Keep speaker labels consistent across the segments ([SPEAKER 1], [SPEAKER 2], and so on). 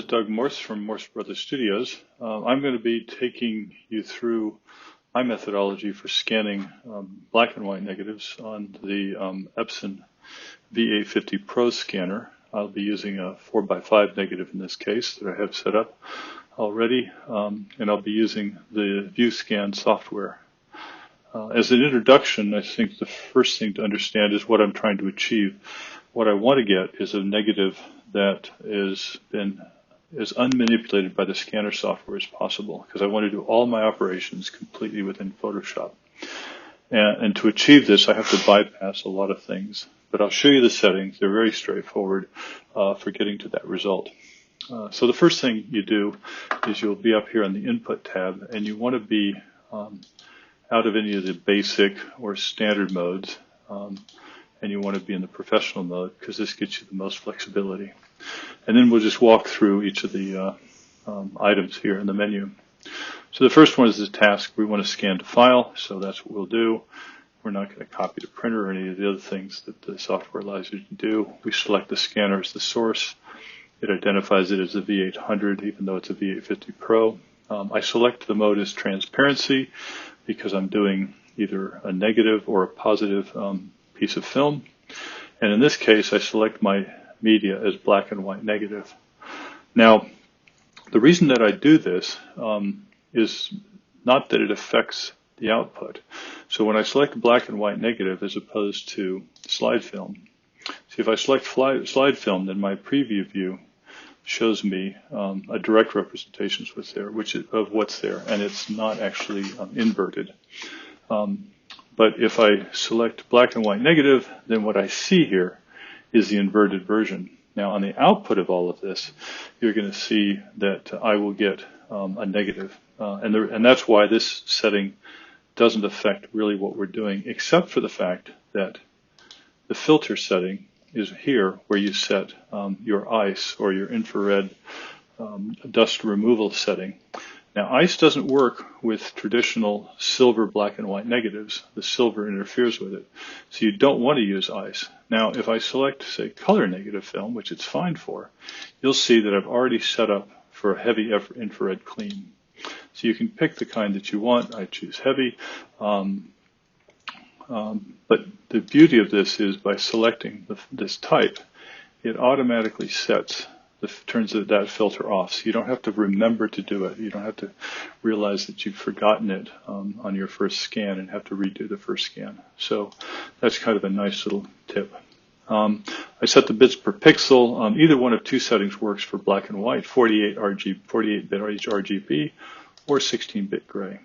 [SPEAKER 1] is Doug Morse from Morse Brothers Studios. I'm going to be taking you through my methodology for scanning black and white negatives on the Epson VA50 Pro scanner. I'll be using a 4x5 negative in this case that I have set up already, and I'll be using the Vuescan software. As an introduction, I think the first thing to understand is what I'm trying to achieve. What I want to get is a negative that is as unmanipulated by the scanner software as possible, because I want to do all my operations completely within Photoshop. And to achieve this, I have to bypass a lot of things. But I'll show you the settings. They're very straightforward for getting to that result. So the first thing you do is you'll be up here on the Input tab, and you want to be out of any of the basic or standard modes, and you want to be in the professional mode because this gets you the most flexibility. And then we'll just walk through each of the items here in the menu. So the first one is the task. We want to scan to file, so that's what we'll do. We're not going to copy to printer or any of the other things that the software allows you to do. We select the scanner as the source. It identifies it as a V800, even though it's a V850 Pro. I select the mode as transparency because I'm doing either a negative or a positive piece of film. And in this case, I select my media as black and white negative. Now, the reason that I do this is not that it affects the output. So when I select black and white negative as opposed to slide film, see, if I select slide film, then my preview view shows me a direct representation of what's there, and it's not actually inverted. But if I select black and white negative, then what I see here is the inverted version. Now on the output of all of this, you're going to see that I will get a negative. And that's why this setting doesn't affect really what we're doing, except for the fact that the filter setting is here where you set your ice or your infrared dust removal setting. Now, ice doesn't work with traditional silver black and white negatives. The silver interferes with it. So you don't want to use ice. Now, if I select, say, color negative film, which it's fine for, you'll see that I've already set up for a heavy infrared clean. So you can pick the kind that you want. I choose heavy. But the beauty of this is by selecting this type, it automatically turns that filter off. So you don't have to remember to do it. You don't have to realize that you've forgotten it on your first scan and have to redo the first scan. So that's kind of a nice little tip. I set the bits per pixel. Either one of two settings works for black and white, 48-bit RGB or 16-bit gray.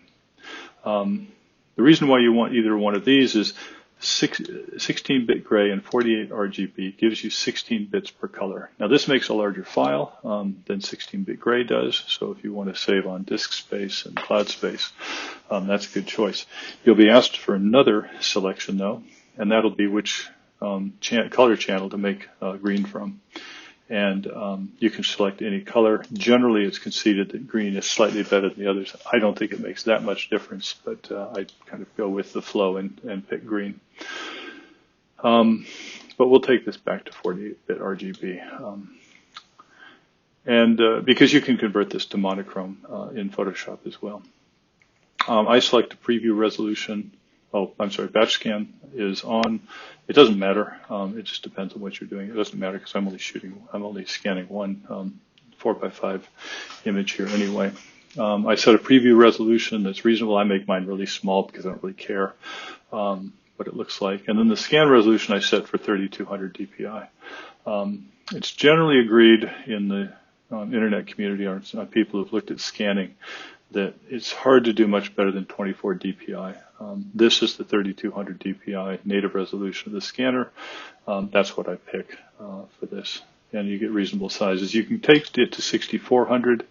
[SPEAKER 1] The reason why you want either one of these is 16-bit gray and 48 RGB gives you 16 bits per color. Now this makes a larger file than 16-bit gray does, so if you want to save on disk space and cloud space, that's a good choice. You'll be asked for another selection though, and that'll be which color channel to make green from. And you can select any color. Generally, it's conceded that green is slightly better than the others. I don't think it makes that much difference, but I kind of go with the flow and pick green. But we'll take this back to 48-bit RGB. Because you can convert this to monochrome in Photoshop as well. I select the preview resolution. Oh, I'm sorry, batch scan is on. It doesn't matter. It just depends on what you're doing. It doesn't matter because I'm only scanning one 4x5 image here anyway. I set a preview resolution that's reasonable. I make mine really small because I don't really care what it looks like. And then the scan resolution I set for 3200 DPI. It's generally agreed in the internet community, or people who've looked at scanning, that it's hard to do much better than 24 DPI. This is the 3200 DPI native resolution of the scanner. That's what I pick for this. And you get reasonable sizes. You can take it to 6400.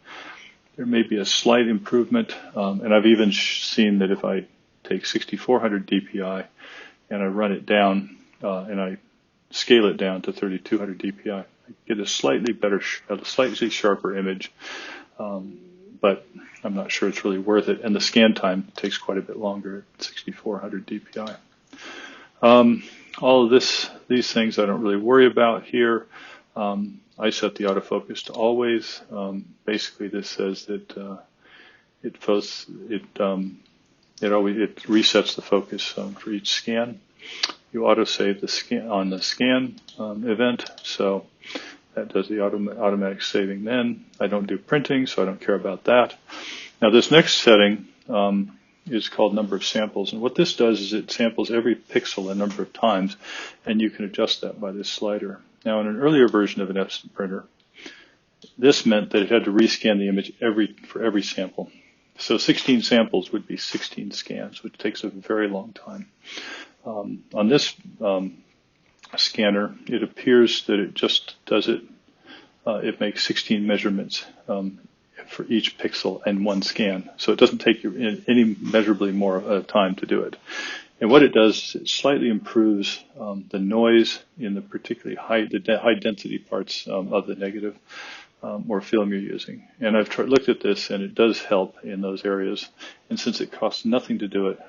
[SPEAKER 1] There may be a slight improvement. And I've even seen that if I take 6400 DPI and I run it down and I scale it down to 3200 DPI, I get a slightly sharper image. But I'm not sure it's really worth it. And the scan time takes quite a bit longer at 6400 DPI. All of these things I don't really worry about here. I set the autofocus to always. Basically, this says that it resets the focus for each scan. You autosave the scan on the scan event, so that does the automatic saving then. I don't do printing, so I don't care about that. Now this next setting is called number of samples, and what this does is it samples every pixel a number of times, and you can adjust that by this slider. Now in an earlier version of an Epson printer, this meant that it had to rescan the image for every sample. So 16 samples would be 16 scans, which takes a very long time. On this scanner, it appears that it just does it. It makes 16 measurements for each pixel in one scan. So it doesn't take you any measurably more time to do it. And what it does is it slightly improves the noise in the particularly high density parts of the negative or film you're using. And I've looked at this, and it does help in those areas. And since it costs nothing to do it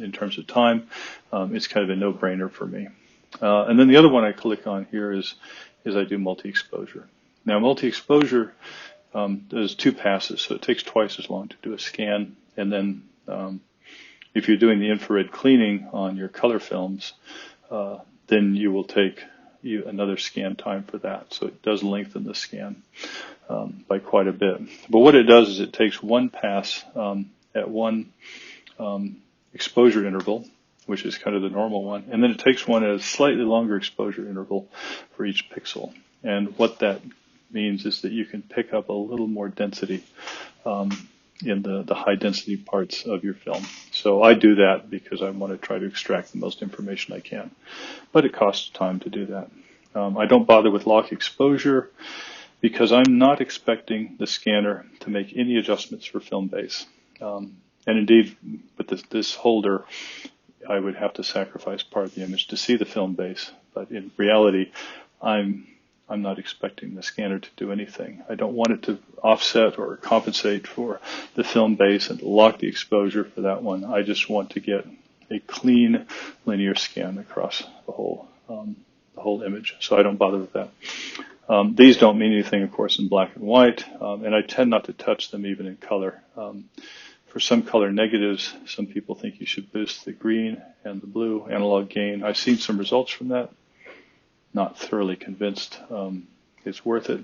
[SPEAKER 1] in terms of time, it's kind of a no-brainer for me. And then the other one I click on here is I do multi-exposure. Now multi-exposure does 2 passes, so it takes twice as long to do a scan. And then if you're doing the infrared cleaning on your color films, then you will take another scan time for that. So it does lengthen the scan by quite a bit. But what it does is it takes one pass at one exposure interval, which is kind of the normal one, and then it takes one at a slightly longer exposure interval for each pixel. And what that means is that you can pick up a little more density in the high density parts of your film. So I do that because I want to try to extract the most information I can. But it costs time to do that. I don't bother with lock exposure because I'm not expecting the scanner to make any adjustments for film base. And indeed, with this holder, I would have to sacrifice part of the image to see the film base. But in reality, I'm not expecting the scanner to do anything. I don't want it to offset or compensate for the film base and to lock the exposure for that one. I just want to get a clean linear scan across the whole image, so I don't bother with that. These don't mean anything, of course, in black and white, and I tend not to touch them even in color. For some color negatives, some people think you should boost the green and the blue analog gain. I've seen some results from that. Not thoroughly convinced it's worth it,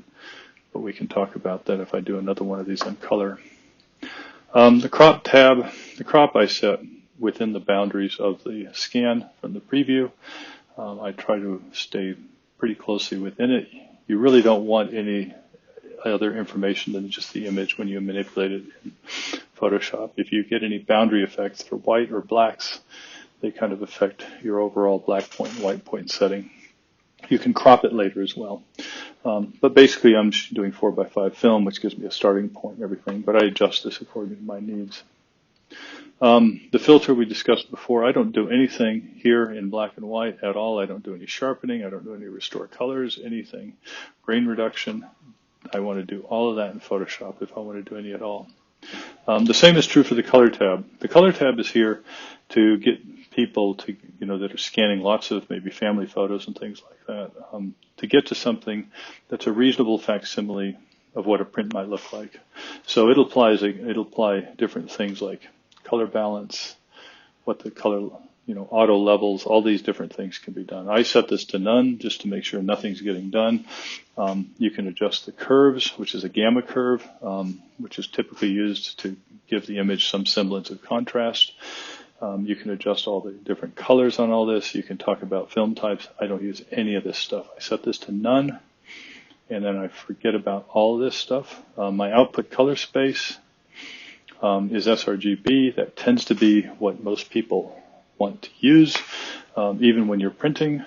[SPEAKER 1] but we can talk about that if I do another one of these on color. The crop tab, the crop I set within the boundaries of the scan from the preview. I try to stay pretty closely within it. You really don't want any other information than just the image when you manipulate it in Photoshop. If you get any boundary effects for white or blacks, they kind of affect your overall black point and white point setting. You can crop it later as well. But basically I'm doing 4x5 film, which gives me a starting point and everything, but I adjust this according to my needs. The filter we discussed before, I don't do anything here in black and white at all. I don't do any sharpening. I don't do any restore colors, anything. Grain reduction. I want to do all of that in Photoshop if I want to do any at all. The same is true for the color tab. The color tab is here to get people to, that are scanning lots of maybe family photos and things like that, to get to something that's a reasonable facsimile of what a print might look like. So it'll apply different things like color balance, what the color, auto levels, all these different things can be done. I set this to none just to make sure nothing's getting done. You can adjust the curves, which is a gamma curve, which is typically used to give the image some semblance of contrast. You can adjust all the different colors on all this. You can talk about film types. I don't use any of this stuff. I set this to none, and then I forget about all this stuff. My output color space is sRGB. That tends to be what most people want to use, even when you're printing.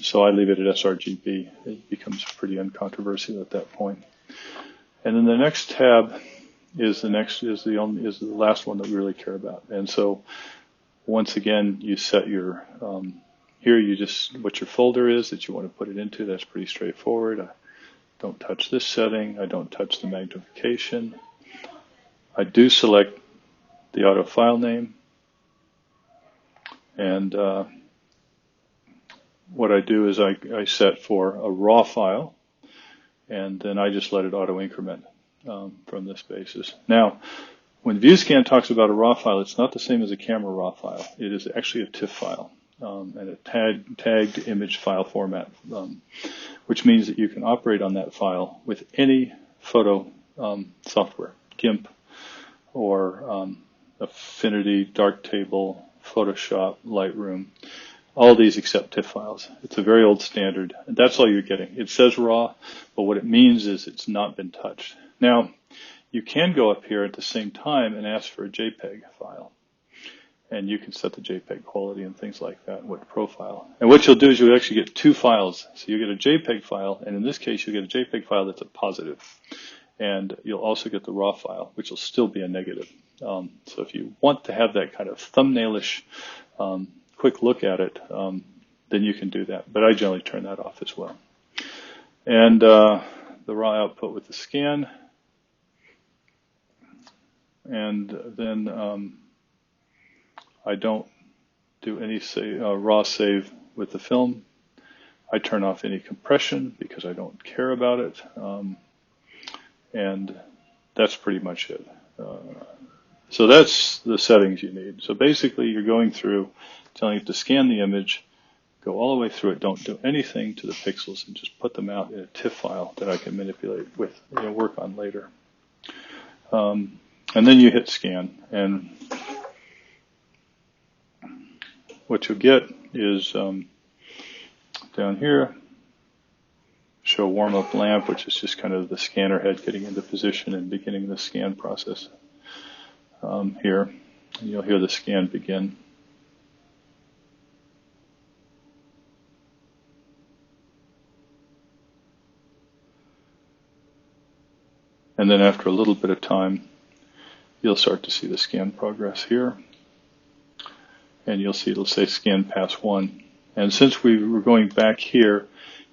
[SPEAKER 1] So I leave it at sRGB. It becomes pretty uncontroversial at that point. And then the next tab is the last one that we really care about. And so once again, you set your here what your folder is that you want to put it into. That's pretty straightforward. I don't touch this setting. I don't touch the magnification. I do select the auto file name, and what I do is I set for a raw file, and then I just let it auto increment from this basis. Now, when Vuescan talks about a raw file, it's not the same as a camera raw file. It is actually a TIFF file and a tagged image file format, which means that you can operate on that file with any photo software, GIMP or Affinity, Darktable, Photoshop, Lightroom, all these except TIFF files. It's a very old standard, and that's all you're getting. It says raw, but what it means is it's not been touched. Now, you can go up here at the same time and ask for a JPEG file. And you can set the JPEG quality and things like that, what profile. And what you'll do is you'll actually get two files. So you get a JPEG file, and in this case, you'll get a JPEG file that's a positive. And you'll also get the raw file, which will still be a negative. So if you want to have that kind of thumbnailish quick look at it, then you can do that. But I generally turn that off as well. And the raw output with the scan. And then I don't do any raw save with the film. I turn off any compression because I don't care about it. And that's pretty much it. So that's the settings you need. So basically you're going through, telling it to scan the image, go all the way through it, don't do anything to the pixels, and just put them out in a TIFF file that I can manipulate with, work on later. And then you hit scan, and what you'll get is down here, show warm-up lamp, which is just kind of the scanner head getting into position and beginning the scan process here. And you'll hear the scan begin. And then after a little bit of time, you'll start to see the scan progress here. And you'll see it'll say scan pass 1. And since we were going back here,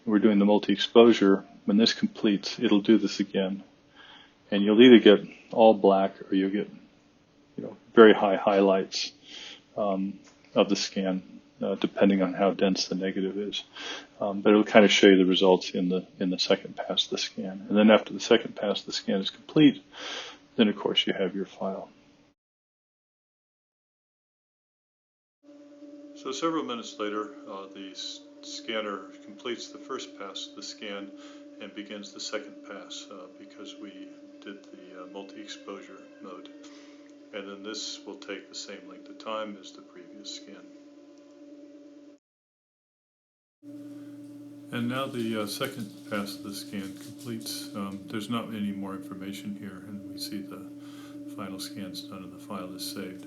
[SPEAKER 1] we're doing the multi-exposure, when this completes, it'll do this again. And you'll either get all black or you'll get very high highlights of the scan, depending on how dense the negative is. But it'll kind of show you the results in the second pass of the scan. And then after the second pass of the scan is complete, then of course you have your file. So several minutes later, the scanner completes the first pass of the scan and begins the second pass because we did the multi-exposure mode. And then this will take the same length of time as the previous scan. And now the second pass of the scan completes. There's not any more information here, and we see the final scan's done and the file is saved.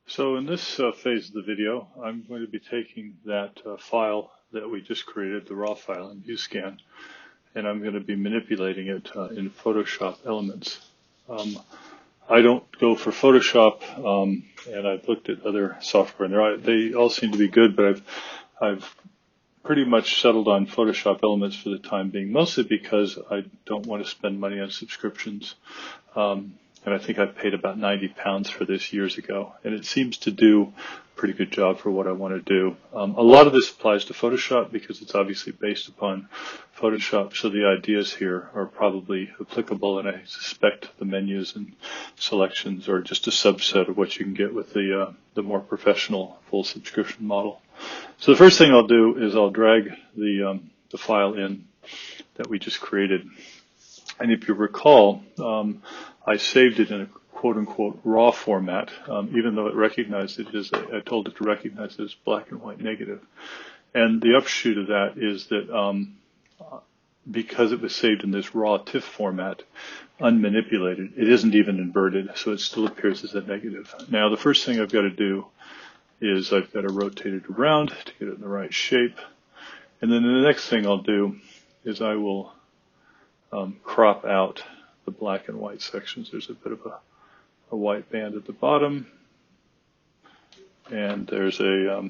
[SPEAKER 1] So in this phase of the video, I'm going to be taking that file that we just created, the raw file in Vuescan, and I'm going to be manipulating it in Photoshop elements. I don't go for Photoshop, and I've looked at other software, and they all seem to be good, but I've pretty much settled on Photoshop elements for the time being, mostly because I don't want to spend money on subscriptions. And I think I paid about £90 for this years ago, and it seems to do a pretty good job for what I want to do. A lot of this applies to Photoshop because it's obviously based upon Photoshop, so the ideas here are probably applicable, and I suspect the menus and selections are just a subset of what you can get with the more professional full subscription model. So the first thing I'll do is I'll drag the file in that we just created. And if you recall, I saved it in a quote-unquote raw format, even though it recognized it as, I told it to recognize it as black and white negative. And the upshoot of that is that because it was saved in this raw TIFF format, unmanipulated, it isn't even inverted, so it still appears as a negative. Now, the first thing I've got to do is I've got to rotate it around to get it in the right shape. And then the next thing I'll do is I will crop out the black and white sections. There's a bit of a white band at the bottom, and there's a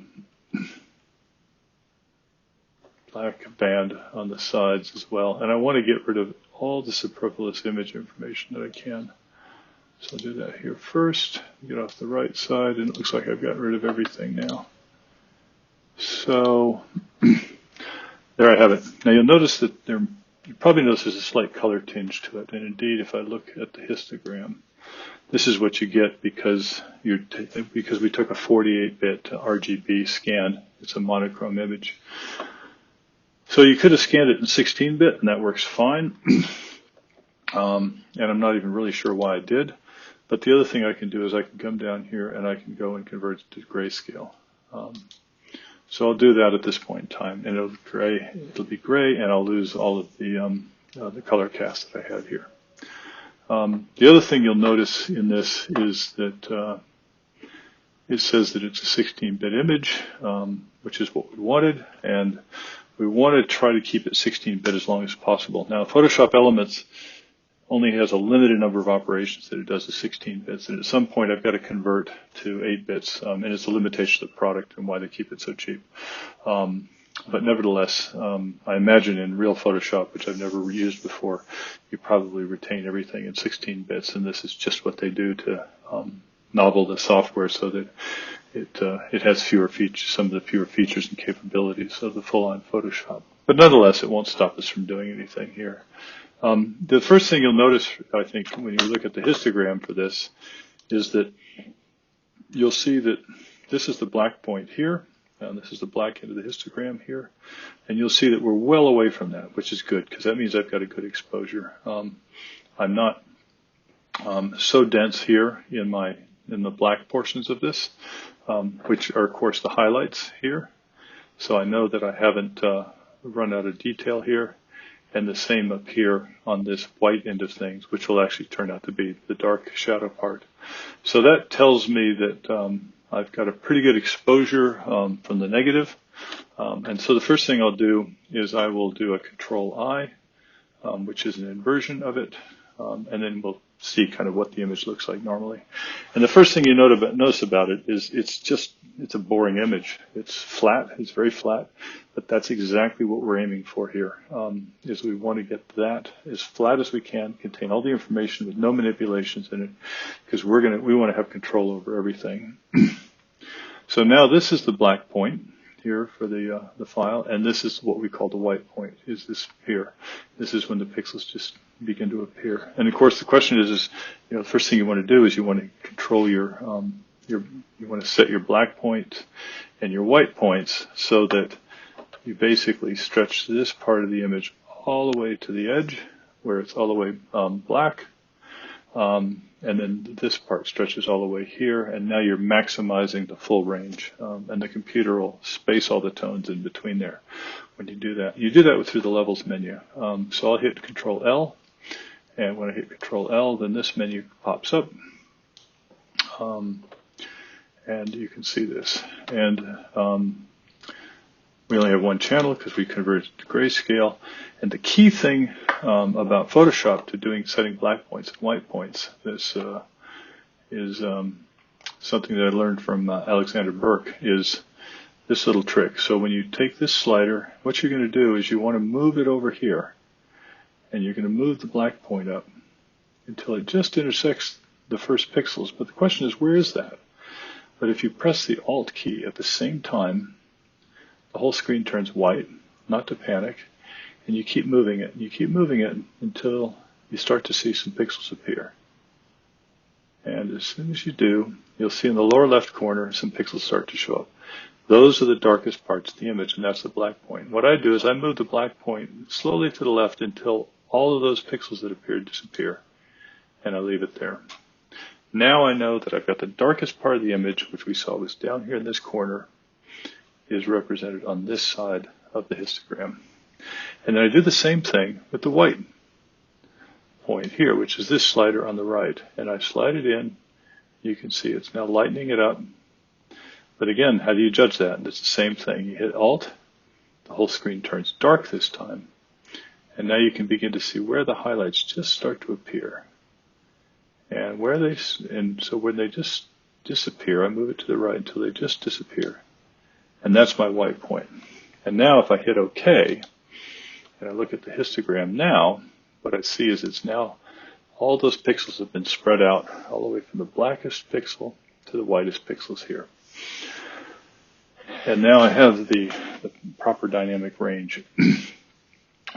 [SPEAKER 1] black band on the sides as well. And I want to get rid of all the superfluous image information that I can. So I'll do that here first, get off the right side, and it looks like I've gotten rid of everything now. So there I have it. Now you'll notice that you probably notice there's a slight color tinge to it. And indeed, if I look at the histogram, this is what you get because we took a 48-bit RGB scan. It's a monochrome image. So you could have scanned it in 16-bit, and that works fine. And I'm not even really sure why I did. But the other thing I can do is I can come down here and I can go and convert it to grayscale. So I'll do that at this point in time, and it'll be gray, and I'll lose all of the color cast that I had here. The other thing you'll notice in this is that it says that it's a 16-bit image, which is what we wanted, and we want to try to keep it 16-bit as long as possible. Now, Photoshop Elements only has a limited number of operations that it does as 16 bits, and at some point I've got to convert to 8 bits, and it's a limitation of the product and why they keep it so cheap. But nevertheless, I imagine in real Photoshop, which I've never used before, you probably retain everything in 16 bits, and this is just what they do to novel the software so that it has fewer features, some of the fewer features and capabilities of the full-on Photoshop. But nonetheless, it won't stop us from doing anything here. The first thing you'll notice, I think, when you look at the histogram for this, is that you'll see that this is the black point here, and this is the black end of the histogram here, and you'll see that we're well away from that, which is good, because that means I've got a good exposure. I'm not so dense here in the black portions of this, which are, of course, the highlights here. So I know that I haven't run out of detail here. And the same up here on this white end of things, which will actually turn out to be the dark shadow part. So that tells me that I've got a pretty good exposure from the negative. And so the first thing I'll do is I will do a Control-I, which is an inversion of it, and then we'll see kind of what the image looks like normally. And the first thing you notice about it is it's a boring image. It's flat, it's very flat, but that's exactly what we're aiming for here, is we want to get that as flat as we can, contain all the information with no manipulations in it, because we want to have control over everything. So now this is the black point here for the file, and this is what we call the white point, is this here. This is when the pixels just begin to appear. And of course the question is the first thing you want to do is you want to control you want to set your black point and your white points so that you basically stretch this part of the image all the way to the edge where it's all the way black, and then this part stretches all the way here, and now you're maximizing the full range, and the computer will space all the tones in between there when you do that. You do that through the levels menu. So I'll hit Control-L, and when I hit Control-L, then this menu pops up, and you can see this. And we only have one channel because we converted to grayscale. And the key thing about Photoshop to setting black points and white points is something that I learned from Alexander Burke, is this little trick. So when you take this slider, what you're going to do is you want to move it over here, and you're going to move the black point up until it just intersects the first pixels. But the question is, where is that? But if you press the Alt key at the same time, the whole screen turns white, not to panic, and you keep moving it. You keep moving it until you start to see some pixels appear. And as soon as you do, you'll see in the lower left corner some pixels start to show up. Those are the darkest parts of the image, and that's the black point. What I do is I move the black point slowly to the left until all of those pixels that appear disappear, and I leave it there. Now I know that I've got the darkest part of the image, which we saw was down here in this corner, is represented on this side of the histogram. And then I do the same thing with the white point here, which is this slider on the right. And I slide it in. You can see it's now lightening it up. But again, how do you judge that? And it's the same thing. You hit Alt, the whole screen turns dark this time. And now you can begin to see where the highlights just start to appear. And so when they just disappear, I move it to the right until they just disappear. And that's my white point. And now if I hit OK, and I look at the histogram now, what I see is it's now, all those pixels have been spread out all the way from the blackest pixel to the whitest pixels here. And now I have the proper dynamic range.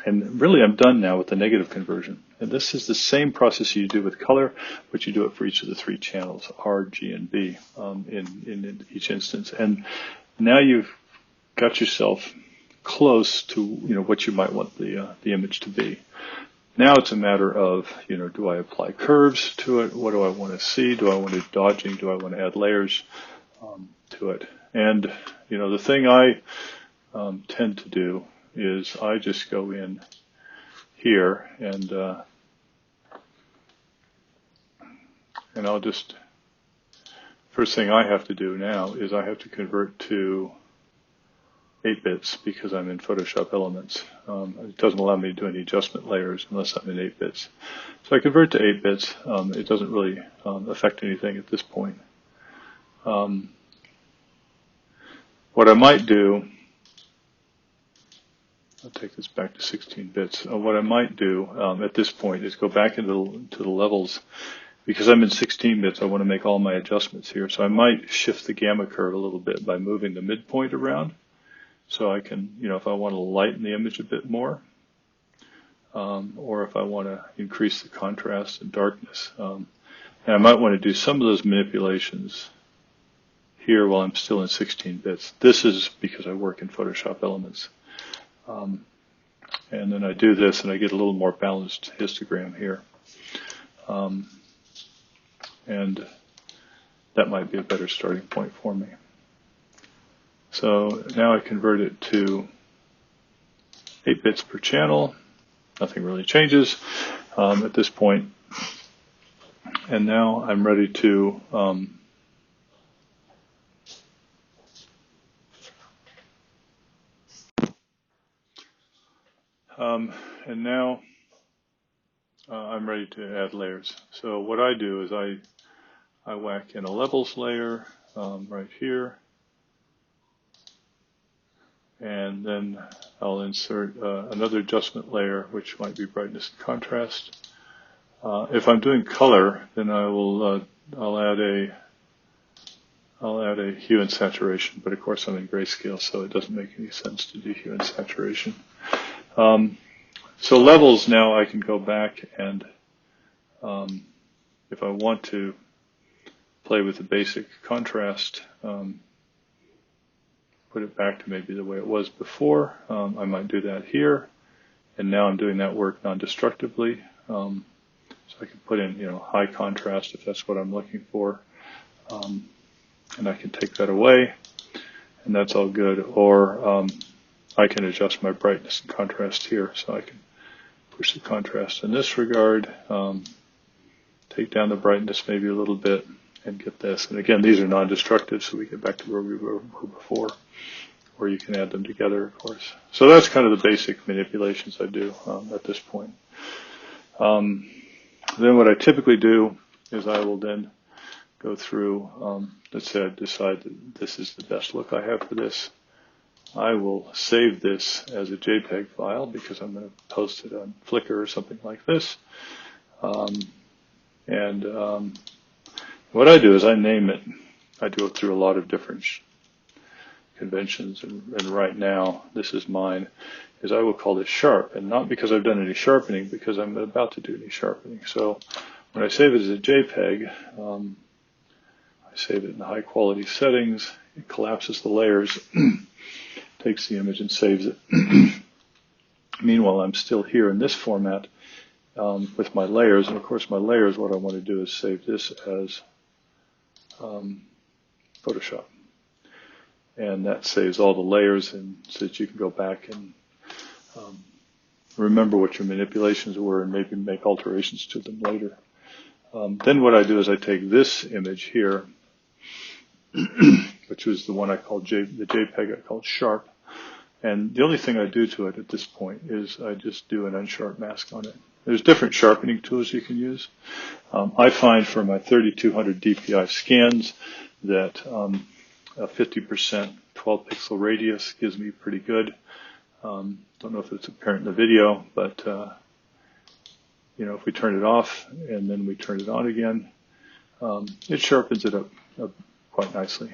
[SPEAKER 1] And really I'm done now with the negative conversion. And this is the same process you do with color, but you do it for each of the three channels, R, G, and B in each instance. And now you've got yourself close to what you might want the image to be. Now it's a matter of, do I apply curves to it? What do I want to see? Do I want to do dodging? Do I want to add layers to it? And, the thing I tend to do is I just go in here and I'll just, first thing I have to do now is I have to convert to 8 bits because I'm in Photoshop Elements. It doesn't allow me to do any adjustment layers unless I'm in 8 bits. So I convert to 8 bits. It doesn't really affect anything at this point. What I might do, I'll take this back to 16 bits. What I might do at this point is go back into the levels. Because I'm in 16 bits, I want to make all my adjustments here. So I might shift the gamma curve a little bit by moving the midpoint around. So I can, if I want to lighten the image a bit more, or if I want to increase the contrast and darkness. And I might want to do some of those manipulations here while I'm still in 16 bits. This is because I work in Photoshop Elements. And then I do this and I get a little more balanced histogram here. And that might be a better starting point for me. So now I convert it to 8 bits per channel. Nothing really changes at this point. And now I'm ready to I'm ready to add layers. So what I do is I whack in a levels layer right here. And then I'll insert another adjustment layer, which might be brightness and contrast. If I'm doing color, then I'll add a hue and saturation. But of course, I'm in Grayscale, so it doesn't make any sense to do hue and saturation. So levels, now I can go back and if I want to play with the basic contrast. Put it back to maybe the way it was before. I might do that here, and now I'm doing that work non-destructively. So I can put in, high contrast if that's what I'm looking for, and I can take that away, and that's all good. Or I can adjust my brightness and contrast here, so I can push the contrast in this regard, take down the brightness maybe a little bit, and get this. And again, these are non-destructive, so we get back to where we were before. Or you can add them together, of course. So that's kind of the basic manipulations I do at this point. Then what I typically do is I will then go through, let's say I decide that this is the best look I have for this. I will save this as a JPEG file because I'm going to post it on Flickr or something like this. What I do is I name it. I do it through a lot of different conventions, and right now, this is mine, is I will call this sharp, and not because I've done any sharpening, because I'm about to do any sharpening. So when I save it as a JPEG, I save it in the high quality settings, it collapses the layers, takes the image and saves it. Meanwhile, I'm still here in this format with my layers, and of course my layers, what I want to do is save this as Photoshop. And that saves all the layers, and so that you can go back and remember what your manipulations were and maybe make alterations to them later. Then what I do is I take this image here, which was the one I called the JPEG I called sharp, and the only thing I do to it at this point is I just do an unsharp mask on it. There's different sharpening tools you can use. I find for my 3200 DPI scans that a 50% 12 pixel radius gives me pretty good. Don't know if it's apparent in the video, but if we turn it off and then we turn it on again, it sharpens it up quite nicely.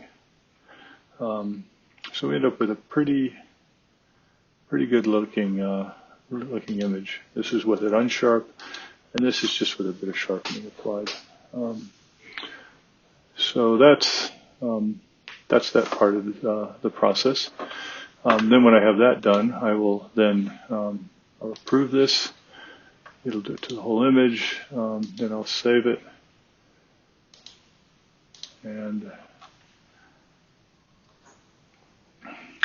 [SPEAKER 1] So we end up with a pretty good looking image. This is with it unsharp, and this is just with a bit of sharpening applied. So that's that part of the process. Then when I have that done, I will then I'll approve this. It'll do it to the whole image. Then I'll save it, and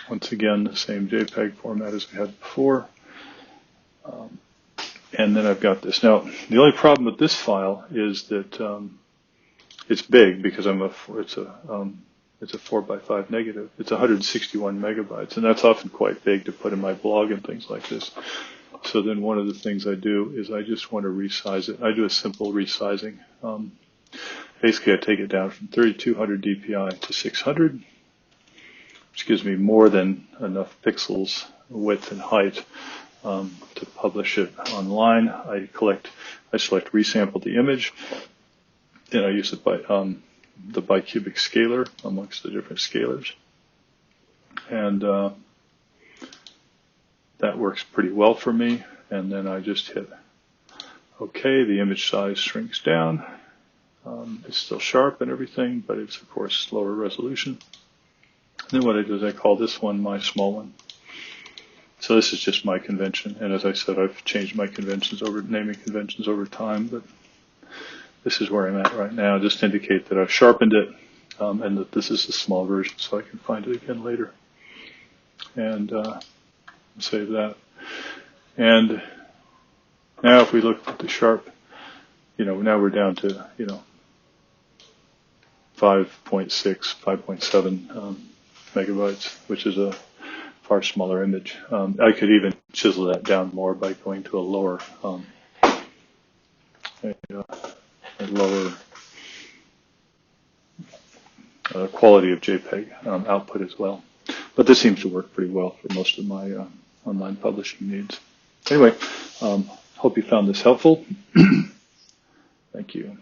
[SPEAKER 1] once again the same JPEG format as we had before. And then I've got this. Now the only problem with this file is that it's big because it's a 4x5 negative. It's 161 megabytes, and that's often quite big to put in my blog and things like this. So then one of the things I do is I just want to resize it. I do a simple resizing. Basically, I take it down from 3200 dpi to 600, which gives me more than enough pixels width and height to publish it online. I select resample the image, and I use the bicubic scaler amongst the different scalars, and that works pretty well for me. And then I just hit OK. The image size shrinks down. It's still sharp and everything, but it's of course lower resolution. And then what I do is I call this one my small one. So this is just my convention, and as I said, I've changed my naming conventions over time, but this is where I'm at right now, just to indicate that I've sharpened it, and that this is a small version, so I can find it again later. And save that. And now if we look at the sharp, now we're down to, 5.6, 5.7 megabytes, which is a far smaller image. I could even chisel that down more by going to a lower quality of JPEG output as well. But this seems to work pretty well for most of my online publishing needs. Anyway, hope you found this helpful. Thank you.